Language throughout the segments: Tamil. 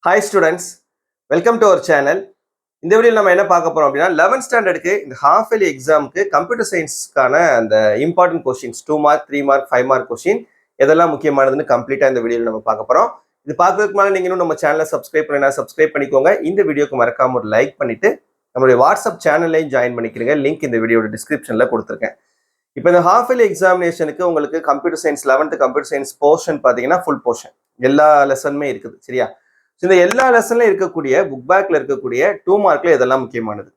Hi students, welcome to our channel. இந்த வீடியோவில் நம்ம என்ன பார்க்க போறோம் அப்படின்னா 11th ஸ்டாண்டர்டுக்கு இந்த ஹாஃப் இயர்லி எக்ஸாமுக்கு கம்ப்யூட்டர் சயின்ஸ்க்கான அந்த important questions 2 mark 3 mark 5 mark question எதெல்லாம் முக்கியமானதுன்னு கம்ப்ளீட்டாக இந்த வீடியோவில் நம்ம பார்க்க போறோம். இது பார்க்கறதுக்கு முன்னாடி நீங்க இன்னும் நம்ம சேனலை சப்ஸ்கிரைப் பண்ணினா சப்ஸ்கிரைப் பண்ணிக்கோங்க. இந்த வீடியோக்கு மறக்காம ஒரு லைக் பண்ணிட்டு நம்மளுடைய வாட்ஸ்அப் சேனல்லையும் ஜாயின் பண்ணிக்கிறீங்க. லிங்க் இந்த வீடியோட டிஸ்கிரிப்ஷன்ல கொடுத்துருக்கேன். இப்போ இந்த ஹாஃப் இயர்லி எக்ஸாமினேஷனுக்கு உங்களுக்கு computer science 11th computer science portion பார்த்தீங்கன்னா ஃபுல் போர்ஷன் எல்லா லெசனுமே இருக்குது சரியா. இந்த எல்லா லெசன்ல இருக்கக்கூடிய புக் பேக்ல இருக்கக்கூடிய 2 மார்க்ல எதெல்லாம் முக்கியமானது,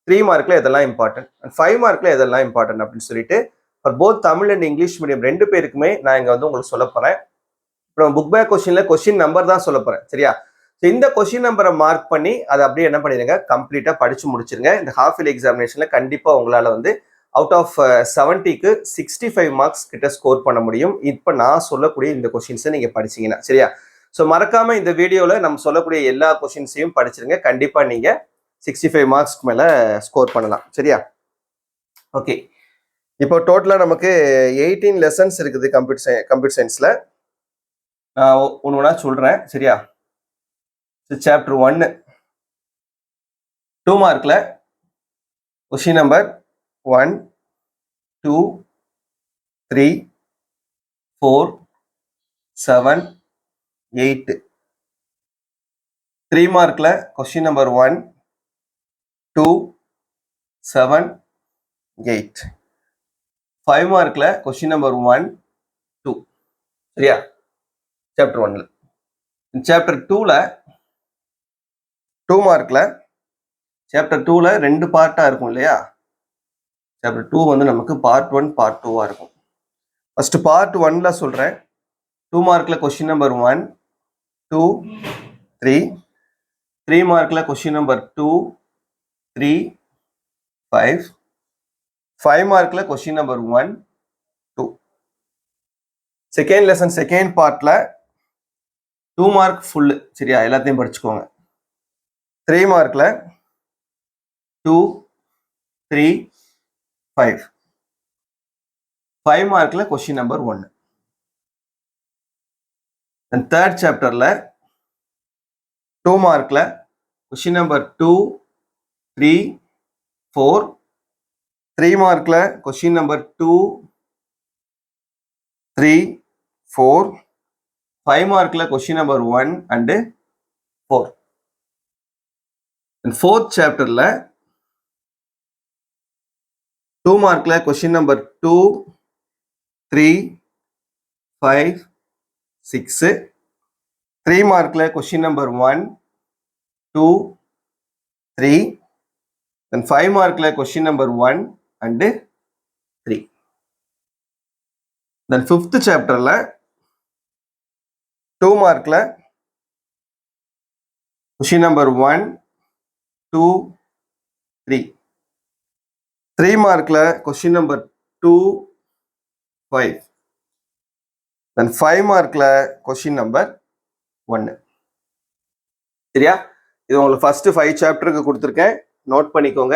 3 மார்க்ல எதெல்லாம் இம்பார்ட்டன்ட் அண்ட் 5 மார்க்ல எதெல்லாம் இம்பார்ட்டன்ட் அப்படின்னு சொல்லிட்டு for both Tamil and English medium ரெண்டு பேருக்குமே நான் இங்க வந்து உங்களுக்கு சொல்ல போறேன். இப்போ புக் பேக் கொஸ்டின்ல கொஸ்டின் நம்பர் தான் சொல்ல போறேன் சரியா. இந்த கொஸ்டின் நம்பரை மார்க் பண்ணி அதை அப்படியே என்ன பண்ணிடுங்க, கம்ப்ளீட்டா படிச்சு முடிச்சிருங்க. இந்த ஹாஃப் இயர்லி எக்ஸாமினேஷன்ல கண்டிப்பா உங்களால வந்து அவுட் ஆஃப் 70க்கு 65 மார்க்ஸ் கிட்ட ஸ்கோர் பண்ண முடியும். இப்போ நான் சொல்லக்கூடிய இந்த கொஸ்டின்ஸை நீங்க படிச்சீங்கன்னா சரியா. ஸோ மறக்காம இந்த வீடியோவில் நம்ம சொல்லக்கூடிய எல்லா கொஸ்டின்ஸையும் படிச்சிருங்க. கண்டிப்பா நீங்க 65 மார்க்ஸ்க்கு மேல ஸ்கோர் பண்ணலாம் சரியா. ஓகே, இப்போ டோட்டலா நமக்கு 18 லெசன்ஸ் இருக்குது கம்ப்யூட்டர் சயின்ஸ்ல. நான் ஒன்று ஒன்றா சொல்றேன் சரியா. சாப்டர் 1 2 மார்க்ல கொஸ்டின் நம்பர் 1 2 3 4 7 8. 3 மார்க்ல கொஸ்டின் நம்பர் 1 2 7 8. 5 மார்க்ல கொஸ்டின் நம்பர் 1 2 சரியா. சாப்டர் 1ல சாப்டர் 2ல 2 மார்க்ல சாப்டர் 2ல ரெண்டு பார்ட்டா இருக்கும் இல்லையா. சாப்டர் 2 வந்து நமக்கு பார்ட் 1 பார்ட் 2வா இருக்கும். ஃபர்ஸ்ட் பார்ட் 1ல சொல்றேன். 2 மார்க்ல கொஸ்டின் நம்பர் 1 2 3. 3 மார்க்ல கொஸ்டின் நம்பர் 2 3 5. 5 மார்க்ல question number 1 2. Second lesson second பார்ட்ல 2 மார்க் ஃபுல் சரியா, எல்லாத்தையும் படிச்சுக்கோங்க. 3 மார்க்ல 2 3 5. 5 மார்க்ல கொஸ்டின் நம்பர் 1. அண்ட் தேர்ட் சாப்டர்ல 2 மார்க்ல கொஸ்டின் நம்பர் 2 3 4. 3 மார்க்ல கொஸ்டின் நம்பர் 2 3 4. 5 மார்க்ல question number 1 and 4. and fourth சாப்டர்ல 2 மார்க்ல கொஸ்டின் நம்பர் 2 3 5 6. 3 மார்க்ல கொஸ்டின் நம்பர் 1 2 3. and 5 மார்க்ல question number 1 and 3. then fifth சாப்டர்ல 2 மார்க்ல கொஸ்டின் நம்பர் 1 2 3. 3 மார்க்ல கொஸ்டின் நம்பர் 2 5. then 5 மார்க்ல கொஸ்டின் நம்பர் 1 சரியா. இது உங்களுக்கு ஃபர்ஸ்ட் 5 சாப்டருக்கு கொடுத்துருக்கேன், நோட் பண்ணிக்கோங்க.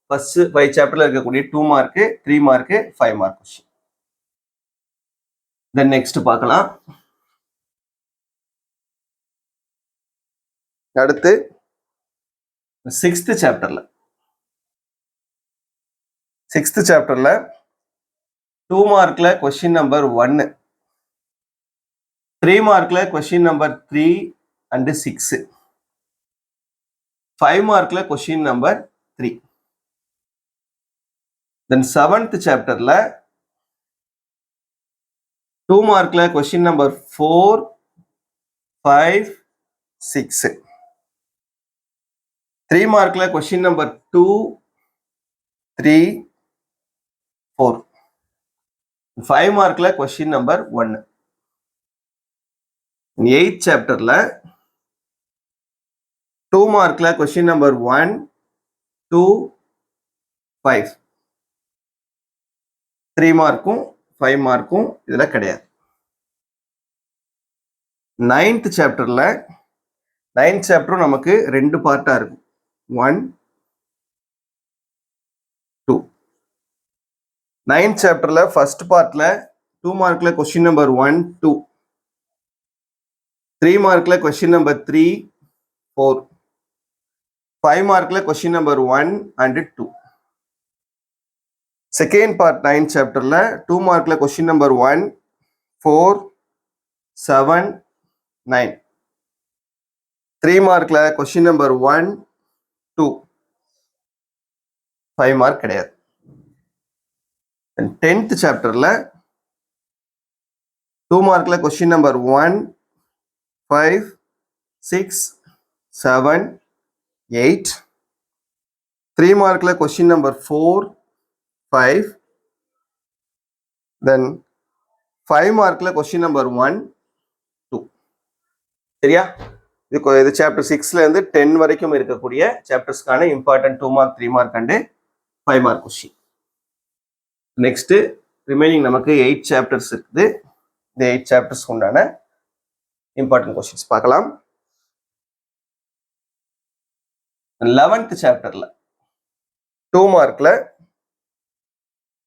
ஃபர்ஸ்ட் 5 சாப்டர்ல இருக்கக்கூடிய 2 mark 3 mark 5 mark question. Then next பார்க்கலாம். அடுத்து 6th சாப்டர்ல 2 மார்க்ல கொஸ்டின் நம்பர் 1. 3 மார்க்ல கொஸ்டின் நம்பர் 3 and 6. 5 மார்க்ல கொஸ்டின் நம்பர் 3. then 7th சாப்டர்ல 2 மார்க்ல கொஸ்டின் நம்பர் 4 5 6. 3 மார்க்ல கொஸ்டின் நம்பர் 2 3 4. 5 மார்க்ல கொஸ்டின் நம்பர் 1. 8th சாப்டர்ல 2 மார்க்ல கொஸ்டின் நம்பர் 1 2 5. 3 மார்க்கும் 5 மார்க்கும் இதுல கிடையாது. 9th சாப்டர்ல 9th சாப்டரும் நமக்கு ரெண்டு பார்ட்டா இருக்கும். 1 2. 9th சாப்டர்ல ஃபர்ஸ்ட் பார்ட்ல 2 மார்க்ல கொஸ்டின் நம்பர் 1 2. 3 மார்க்ல கொஸ்டின் நம்பர் 3 4. 5 markல question number 1 and 2. Second part 9 chapterல 2 markல question number 1, 4, 7, 9. 3 markல question number 1, 2. 5 mark கிடையாது. 10th chapterல 2 markல question number 1, 5, 6, 7, 8. 3 markல question number 4, 5. Then 5 markல question number 1, 2. சரியா? இது சாப்டர் 6ல இருந்து 10 வரைக்கும் இருக்கக்கூடிய சாப்டர்ஸ்க்கான important 2 mark 3 mark and 5 mark question. Next remaining நமக்கு 8 சாப்டர்ஸ் இருக்குது. இந்த 8 சாப்டர்ஸ் உண்டான இம்பார்ட்டன்ட் கொஸ்டின்ஸ் பார்க்கலாம். 11th சாப்டர்ல 2 மார்க்ல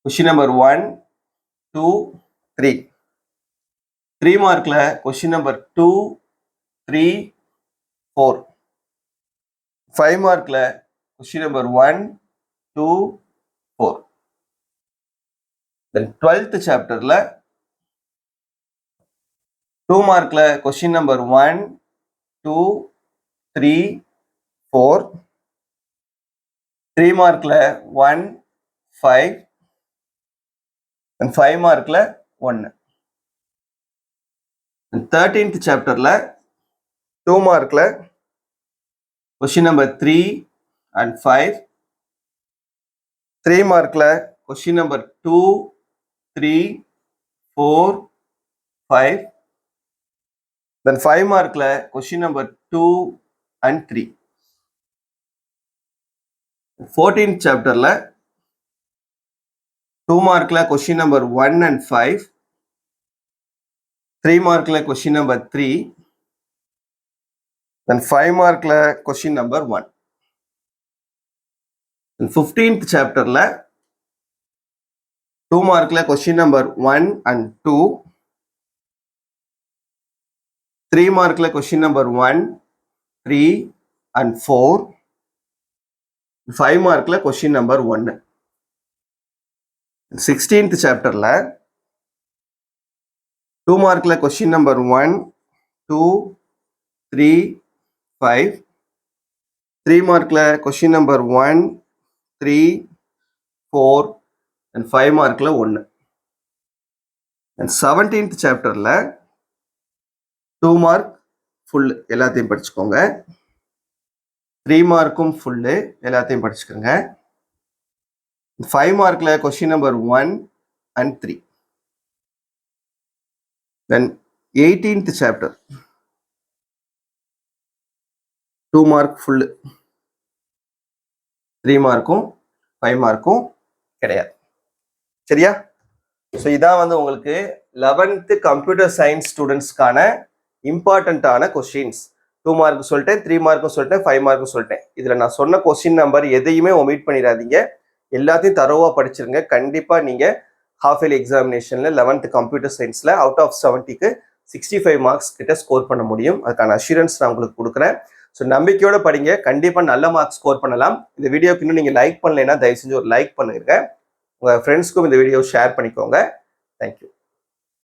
கொஸ்டின் நம்பர் 1, 2, 3. 3 மார்க்ல கொஸ்டின் நம்பர் 2, 3, 4. 5 மார்க்ல கொஸ்டின் நம்பர் 1, 2, 4. Then 12th சாப்டர்ல 2 மார்க்ல கொஸ்டின் நம்பர் 1, 2, 3, 4. 3 மார்க்ல 1, 5. And 5 மார்க்ல 1. 13th சாப்டர்ல 2 மார்க்ல கொஸ்டின் நம்பர் 3 and 5. 3 மார்க்ல கொஸ்டின் நம்பர் 2, 3, 4, 5. Then 5 மார்க்ல கொஸ்டின் நம்பர் 2 and 3. 14th சாப்டர்ல 2 மார்க்ல கொஸ்டின் நம்பர் 1 and 5. 3 மார்க்ல கொஸ்டின் நம்பர் 3. Then 5 மார்க்ல கொஸ்டின் நம்பர் 1. 15th சாப்டர்ல 2 மார்க்ல கொஸ்டின் நம்பர் 1 and 2. 3 மார்க்ல கொஸ்டின் நம்பர் 1, 3 and 4. 5 மார்க்ல கொஸ்டின் நம்பர் 1. 16th சாப்டர்ல 2 மார்க்ல கொஸ்டின் நம்பர் 1, 2, 3, 5. 3 மார்க்ல கொஸ்டின் நம்பர் 1, 3, 4 and 5 மார்க்ல 1. And 17th சாப்டர்ல 2 மார்க் ஃபுல் எல்லாத்தையும் படிச்சுக்கோங்க. 3 மார்க்கும் ஃபுல்லு எல்லாத்தையும் படிச்சுக்கோங்க. 5 மார்க்ல question number 1 and 3. Then 18th chapter 2 mark full, 3 மார்க்கும் 5 மார்க்கும் கிடையாது. சரியா? ஸோ இதான் வந்து உங்களுக்கு 11th கம்ப்யூட்டர் சயின்ஸ் ஸ்டூடெண்ட்ஸ்க்கான இம்பார்ட்டண்ட்டான கொஸ்டின்ஸ். 2 மார்க் சொல்லிட்டேன், 3 மார்க்கும் சொல்லிட்டேன், 5 மார்க்கும் சொல்லிட்டேன். இதில் நான் சொன்ன கொஸ்டின் நம்பர் எதையுமே ஒமிட் பண்ணிடாதீங்க. எல்லாத்தையும் தரோவாக படிச்சிருங்க. கண்டிப்பாக நீங்கள் ஹாஃப் இயர்லி எக்ஸாமினேஷனில் 11th கம்ப்யூட்டர் சயின்ஸில் அவுட் ஆஃப் 70க்கு 65 மார்க்ஸ் கிட்ட ஸ்கோர் பண்ண முடியும். அதுக்கான அஷூரன்ஸ் நான் உங்களுக்கு கொடுக்குறேன். ஸோ நம்பிக்கையோட படிங்க, கண்டிப்பாக நல்ல மார்க்ஸ் ஸ்கோர் பண்ணலாம். இந்த வீடியோக்கு இன்னும் நீங்கள் லைக் பண்ணலைன்னா தயவு செஞ்சு ஒரு லைக் பண்ணுங்க. உங்கள் ஃப்ரெண்ட்ஸ்க்கும் இந்த வீடியோ ஷேர் பண்ணிக்கோங்க. தேங்க்யூ.